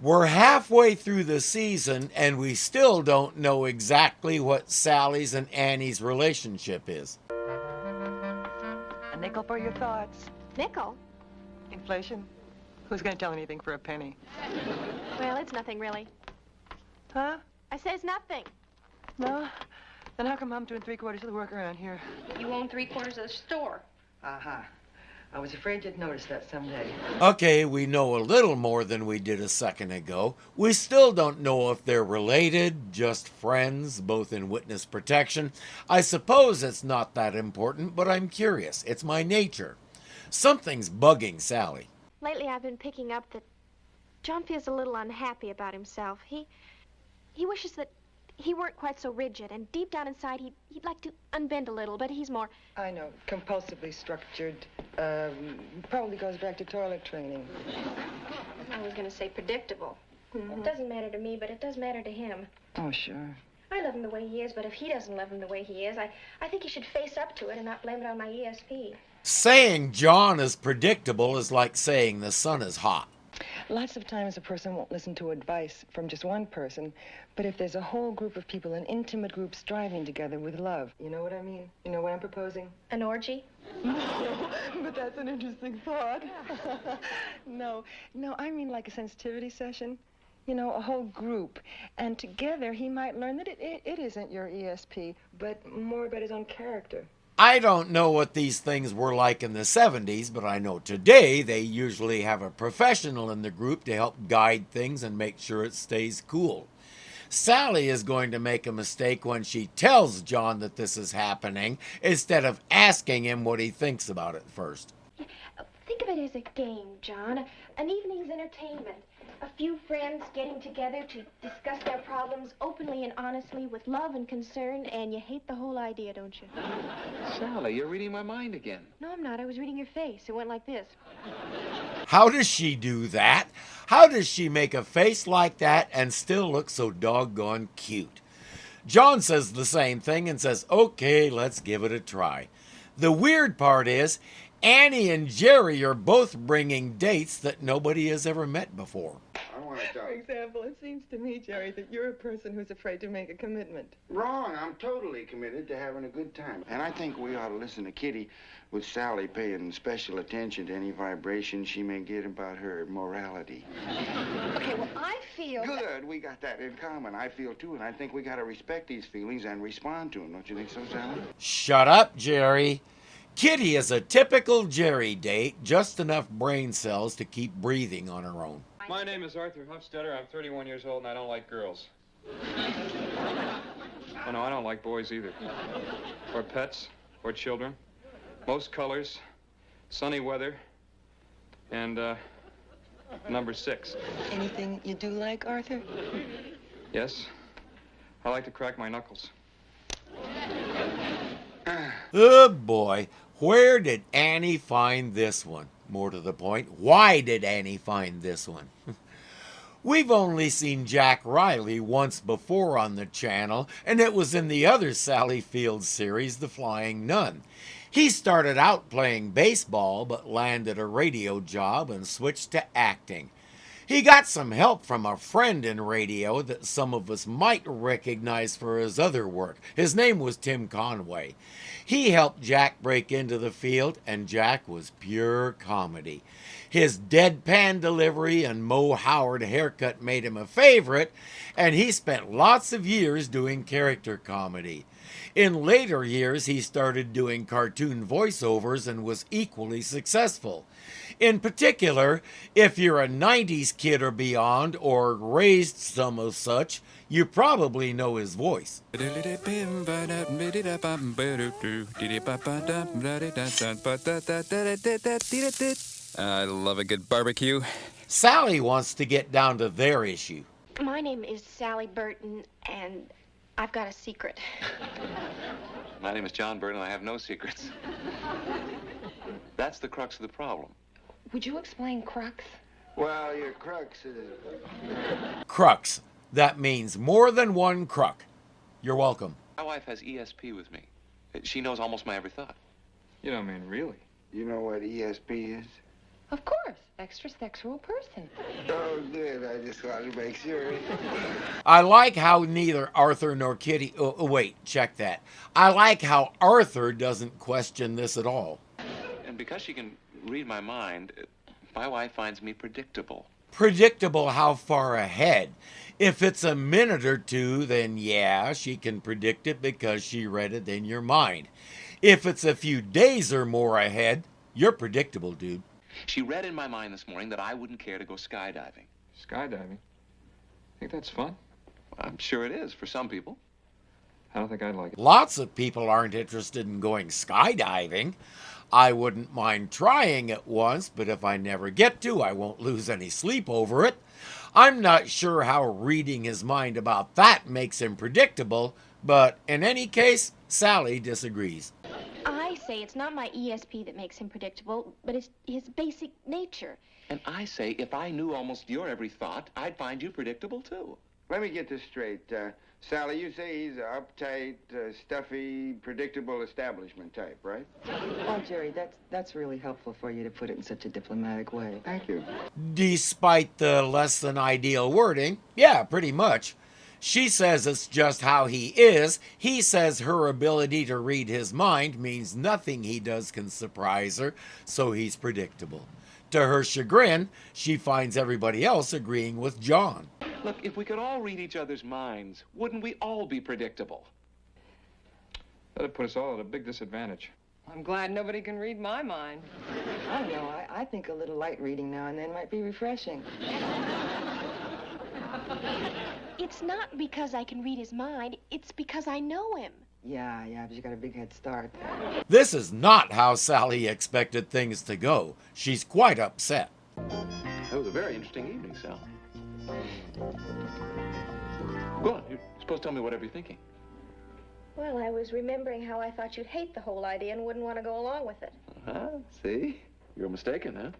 We're halfway through the season and we still don't know exactly what Sally's and Annie's relationship is. A nickel for your thoughts. Nickel? Inflation? Who's going to tell anything for a penny? Well, it's nothing really. Huh? I says nothing. No? Then how come I'm doing 3/4 of the work around here? You own 3/4 of the store. Uh-huh. I was afraid you'd notice that someday. Okay, we know a little more than we did a second ago. We still don't know if they're related, just friends, both in witness protection. I suppose it's not that important, but I'm curious. It's my nature. Something's bugging Sally. Lately, I've been picking up that John feels a little unhappy about himself. He wishes that he weren't quite so rigid, and deep down inside, he'd like to unbend a little, but he's more... I know. Compulsively structured. Probably goes back to toilet training. I was going to say predictable. It doesn't matter to me, but it does matter to him. Oh, sure. I love him the way he is, but if he doesn't love him the way he is, I think he should face up to it and not blame it on my ESP. Saying John is predictable is like saying the sun is hot. Lots of times a person won't listen to advice from just one person, but if there's a whole group of people, an intimate group striving together with love, you know what I mean? You know what I'm proposing? An orgy? No, but that's an interesting thought. No, I mean like a sensitivity session. You know, a whole group. And together he might learn that it isn't your ESP, but more about his own character. I don't know what these things were like in the 70s, but I know today they usually have a professional in the group to help guide things and make sure it stays cool. Sally is going to make a mistake when she tells John that this is happening instead of asking him what he thinks about it first. Think of it as a game, John. An evening's entertainment. A few friends getting together to discuss their problems openly and honestly with love and concern, and you hate the whole idea, don't you? Sally, you're reading my mind again. No, I'm not. I was reading your face. It went like this. How does she do that? How does she make a face like that and still look so doggone cute? John says the same thing and says, okay, let's give it a try. The weird part is, Annie and Jerry are both bringing dates that nobody has ever met before. For example, it seems to me, Jerry, that you're a person who's afraid to make a commitment. Wrong. I'm totally committed to having a good time. And I think we ought to listen to Kitty, with Sally paying special attention to any vibration she may get about her morality. Okay, well, I feel... Good. We got that in common. I feel, too, and I think we got to respect these feelings and respond to them. Don't you think so, Sally? Shut up, Jerry. Kitty is a typical Jerry date, just enough brain cells to keep breathing on her own. My name is Arthur Hofstetter. I'm 31 years old and I don't like girls. Oh, no, I don't like boys either. Or pets, or children. Most colors, sunny weather, and, number 6. Anything you do like, Arthur? Yes, I like to crack my knuckles. Oh boy, where did Annie find this one? More to the point, why did Annie find this one? We've only seen Jack Riley once before on the channel, and it was in the other Sally Field series, The Flying Nun. He started out playing baseball, but landed a radio job and switched to acting. He got some help from a friend in radio that some of us might recognize for his other work. His name was Tim Conway. He helped Jack break into the field, and Jack was pure comedy. His deadpan delivery and Mo Howard haircut made him a favorite, and he spent lots of years doing character comedy. In later years, he started doing cartoon voiceovers and was equally successful. In particular, if you're a 90s kid or beyond, or raised some of such, you probably know his voice. I love a good barbecue. Sally wants to get down to their issue. My name is Sally Burton, and I've got a secret. My name is John Burton, and I have no secrets. That's the crux of the problem. Would you explain crux? Well, your crux is... Crux. That means more than one crook. You're welcome. My wife has ESP with me. She knows almost my every thought. You don't mean really? You know what ESP is? Of course, extra sexual person. Oh, good. I just wanted to make sure. I like how neither Arthur nor Kitty... Oh, wait, check that. I like how Arthur doesn't question this at all. And because she can read my mind, my wife finds me predictable. Predictable how far ahead. If it's a minute or two, then yeah, she can predict it because she read it in your mind. If it's a few days or more ahead, you're predictable, dude. She read in my mind this morning that I wouldn't care to go skydiving. Skydiving? Think that's fun? I'm sure it is for some people. I don't think I'd like it. Lots of people aren't interested in going skydiving. I wouldn't mind trying it once, but if I never get to, I won't lose any sleep over it. I'm not sure how reading his mind about that makes him predictable, but in any case, Sally disagrees. I say it's not my ESP that makes him predictable, but it's his basic nature. And I say, if I knew almost your every thought, I'd find you predictable, too. Let me get this straight. Sally, you say he's an uptight, stuffy, predictable establishment type, right? Oh, Jerry, that's really helpful for you to put it in such a diplomatic way. Thank you. Despite the less than ideal wording, yeah, pretty much. She says it's just how he is. He says her ability to read his mind means nothing he does can surprise her, so he's predictable. To her chagrin, she finds everybody else agreeing with John. Look, if we could all read each other's minds, wouldn't we all be predictable? That'd put us all at a big disadvantage. I'm glad nobody can read my mind. I don't know. I think a little light reading now and then might be refreshing. It's not because I can read his mind, it's because I know him. Yeah, but you got a big head start. This is not how Sally expected things to go. She's quite upset. That was a very interesting evening, Sal. Go on, you're supposed to tell me whatever you're thinking. Well, I was remembering how I thought you'd hate the whole idea and wouldn't want to go along with it. See? You're mistaken, huh?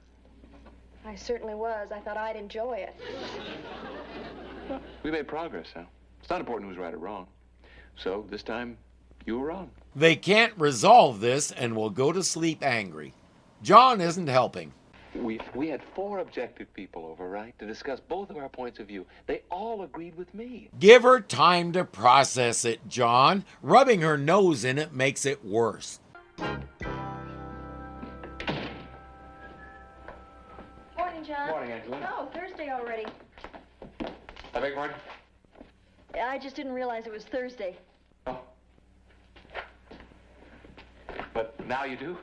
I certainly was. I thought I'd enjoy it. Well, we made progress, Sal. It's not important who's right or wrong. So, this time, you were wrong. They can't resolve this and will go to sleep angry. John isn't helping. We had 4 objective people over, right, to discuss both of our points of view. They all agreed with me. Give her time to process it, John. Rubbing her nose in it makes it worse. Morning, John. Morning, Angela. Oh, Thursday already. I beg your pardon? I just didn't realize it was Thursday. Oh. But now you do?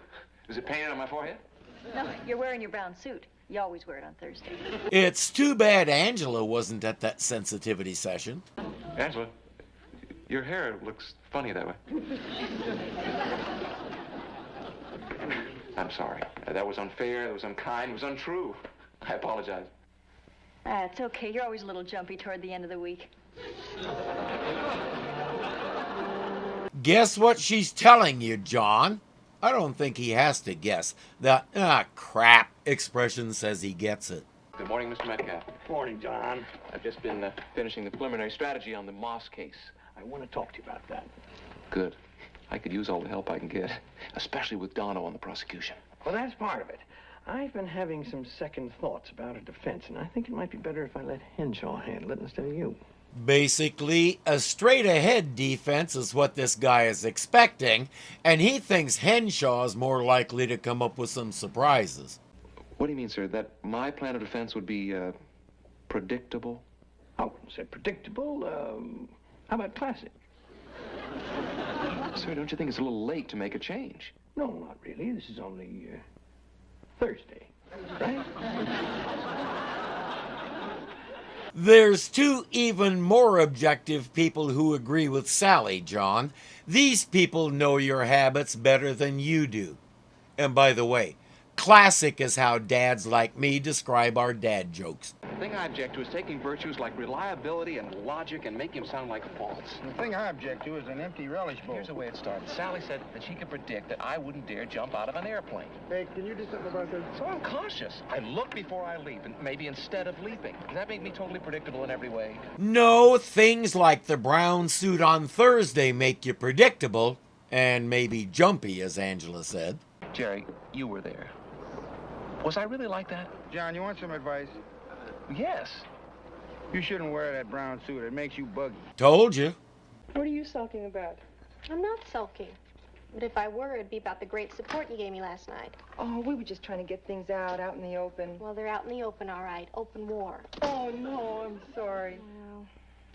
Is it painted on my forehead? No, you're wearing your brown suit. You always wear it on Thursday. It's too bad Angela wasn't at that sensitivity session. Angela, your hair looks funny that way. I'm sorry. That was unfair, that was unkind, it was untrue. I apologize. It's okay. You're always a little jumpy toward the end of the week. Guess what she's telling you, John? I don't think he has to guess. The crap expression says he gets it. Good morning, Mr. Metcalf. Morning, John. I've just been finishing the preliminary strategy on the Moss case. I want to talk to you about that. Good. I could use all the help I can get, especially with Dono on the prosecution. Well, that's part of it. I've been having some second thoughts about a defense, and I think it might be better if I let Henshaw handle it instead of you. Basically, a straight-ahead defense is what this guy is expecting, and he thinks Henshaw is more likely to come up with some surprises. What do you mean, sir? That my plan of defense would be, predictable? I wouldn't say predictable. How about classic? Sir, don't you think it's a little late to make a change? No, not really. This is only, Thursday, right? There's 2 even more objective people who agree with Sally, John. These people know your habits better than you do. And by the way, classic is how dads like me describe our dad jokes. The thing I object to is taking virtues like reliability and logic and making them sound like faults. The thing I object to is an empty relish bowl. Here's the way it started. Sally said that she could predict that I wouldn't dare jump out of an airplane. Hey, can you do something about that? So I'm cautious. I look before I leap, and maybe instead of leaping. Does that make me totally predictable in every way? No, things like the brown suit on Thursday make you predictable, and maybe jumpy, as Angela said. Jerry, you were there. Was I really like that? John, you want some advice? Yes. You shouldn't wear that brown suit. It makes you buggy. Told you. What are you sulking about? I'm not sulking. But if I were, it'd be about the great support you gave me last night. Oh, we were just trying to get things out in the open. Well, they're out in the open, all right. Open war. Oh, no, I'm sorry. Well,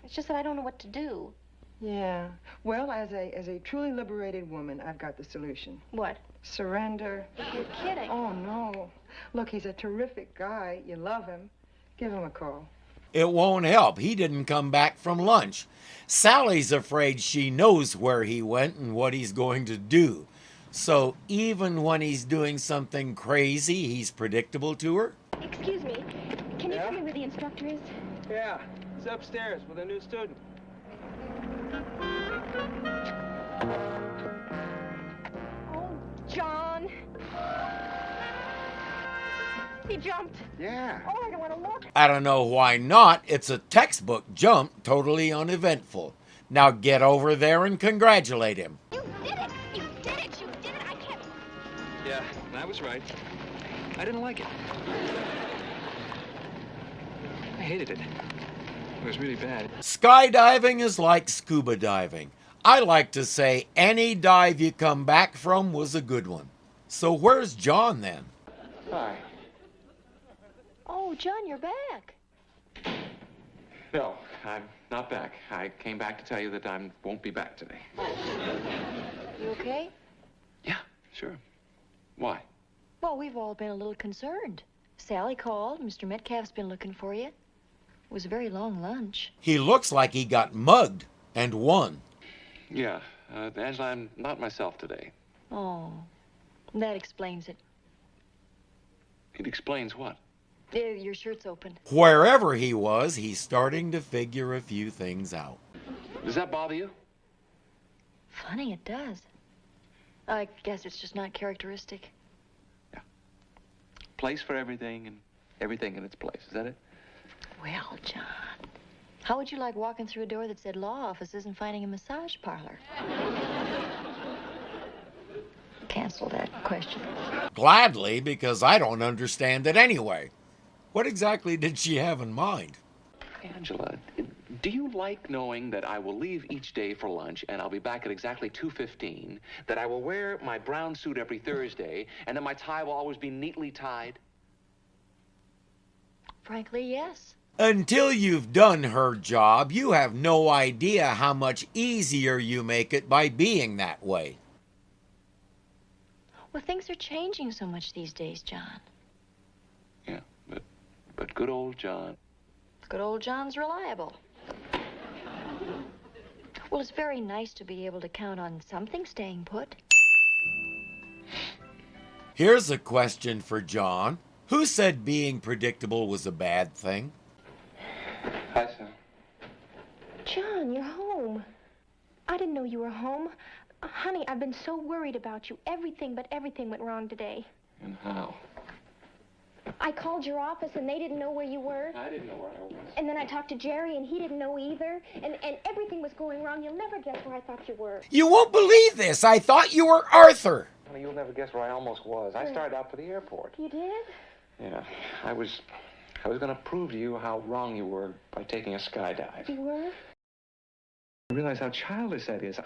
it's just that I don't know what to do. Yeah. Well, as a truly liberated woman, I've got the solution. What? Surrender. You're kidding. Oh, no. Look, he's a terrific guy. You love him. Give him a call. It won't help. He didn't come back from lunch. Sally's afraid she knows where he went and what he's going to do. So even when he's doing something crazy, he's predictable to her. Excuse me. Can you tell me where the instructor is? Yeah, he's upstairs with a new student. Oh, John. He jumped. Yeah. Oh, I don't want to look. I don't know why not. It's a textbook jump, totally uneventful. Now get over there and congratulate him. You did it! You did it! You did it! I can't... Yeah, I was right. I didn't like it. I hated it. It was really bad. Skydiving is like scuba diving. I like to say any dive you come back from was a good one. So where's John then? Hi. Oh, John, you're back. No, I'm not back. I came back to tell you that I won't be back today. You okay? Yeah, sure. Why? Well, we've all been a little concerned. Sally called. Mr. Metcalf's been looking for you. It was a very long lunch. He looks like he got mugged and won. Yeah, Angela, I'm not myself today. Oh, that explains it. It explains what? Your shirt's open. Wherever he was, he's starting to figure a few things out. Does that bother you? Funny, it does. I guess it's just not characteristic. Yeah. Place for everything and everything in its place. Is that it? Well, John, how would you like walking through a door that said law offices and finding a massage parlor? Cancel that question. Gladly, because I don't understand it anyway. What exactly did she have in mind? Angela, do you like knowing that I will leave each day for lunch and I'll be back at exactly 2:15, that I will wear my brown suit every Thursday, and that my tie will always be neatly tied? Frankly, yes. Until you've done her job, you have no idea how much easier you make it by being that way. Well, things are changing so much these days, John. Yeah, but good old John. Good old John's reliable. Well, it's very nice to be able to count on something staying put. Here's a question for John. Who said being predictable was a bad thing? Hi, Sam. John, you're home. I didn't know you were home. Honey, I've been so worried about you. Everything but everything went wrong today. And how? I called your office and they didn't know where you were. I didn't know where I was. And then I talked to Jerry and he didn't know either. And everything was going wrong. You'll never guess where I thought you were. You won't believe this. I thought you were Arthur. Honey, you'll never guess where I almost was. I started out for the airport. You did? Yeah, I was going to prove to you how wrong you were by taking a skydive. You were? I realize how childish that is.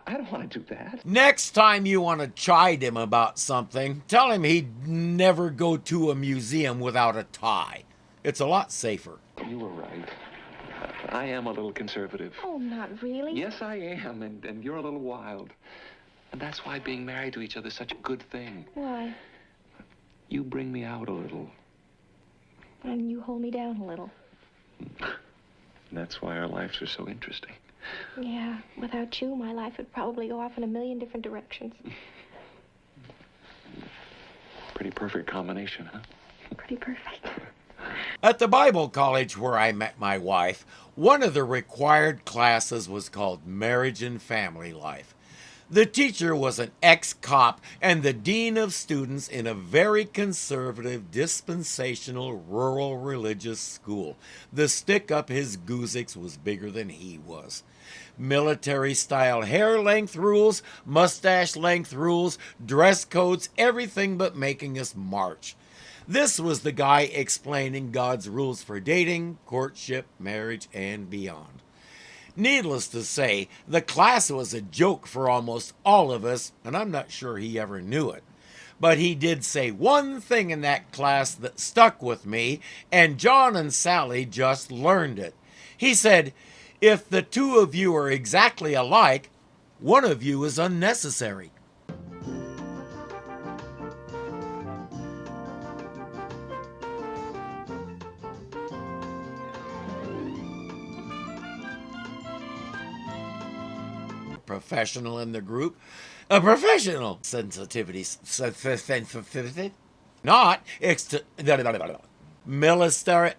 I don't want to do that. Next time you want to chide him about something, tell him he'd never go to a museum without a tie. It's a lot safer. You were right. I am a little conservative. Oh, not really. Yes, I am, and you're a little wild. And that's why being married to each other is such a good thing. Why? You bring me out a little. And you hold me down a little. And that's why our lives are so interesting. Yeah, without you, my life would probably go off in a million different directions. Pretty perfect combination, huh? Pretty perfect. At the Bible college where I met my wife, one of the required classes was called Marriage and Family Life. The teacher was an ex-cop and the dean of students in a very conservative, dispensational, rural religious school. The stick up his goosix was bigger than he was. military-style hair length rules, mustache length rules, dress codes, everything but making us march. This was the guy explaining God's rules for dating, courtship, marriage, and beyond. Needless to say, the class was a joke for almost all of us, and I'm not sure he ever knew it. But he did say one thing in that class that stuck with me, and John and Sally just learned it. He said, if the two of you are exactly alike, one of you is unnecessary. Professional in the group, a professional sensitivity, not military,